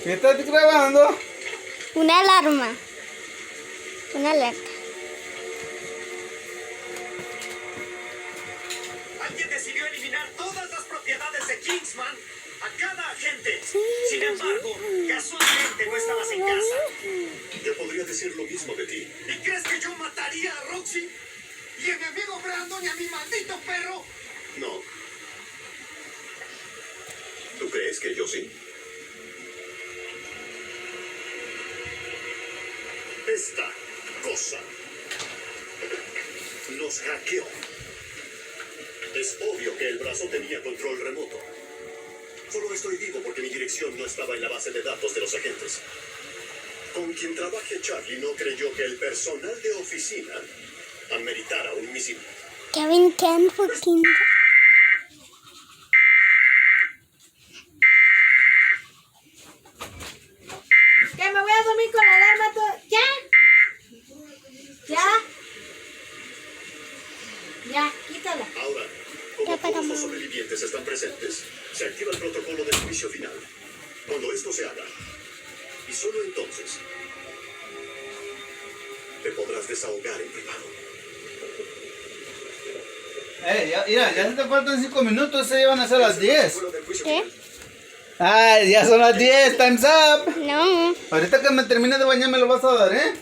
¿Qué estás grabando? Una alarma. Una alerta. Alguien decidió eliminar todas las propiedades de Kingsman a cada agente. Sin embargo, casualmente no estabas en casa. Yo podría decir lo mismo de ti. ¿Y crees que yo mataría a Roxy? ¿Y a mi amigo Brandon y a mi maldito perro? No. ¿Tú crees que yo sí? Esta cosa nos hackeó. Es obvio que el brazo tenía control remoto. Solo estoy vivo porque mi dirección no estaba en la base de datos de los agentes. Con quien trabaje Charlie no creyó que el personal de oficina ameritara un misil. Kevin can fucking. ¿Qué? ¿Me voy a dormir con la alarma todo? ¿Ya? ¿Ya? Ya, quítala. Ahora, como todos los sobrevivientes están presentes, se activa el protocolo del juicio final. Cuando esto se haga, y solo entonces, te podrás desahogar en privado. Ya se te faltan 5 minutos, se van a ser las 10. Fuera del juicio ¿Qué? final. Ay, ya son las 10, time's up. No. Ahorita que me termine de bañar me lo vas a dar, ¿eh?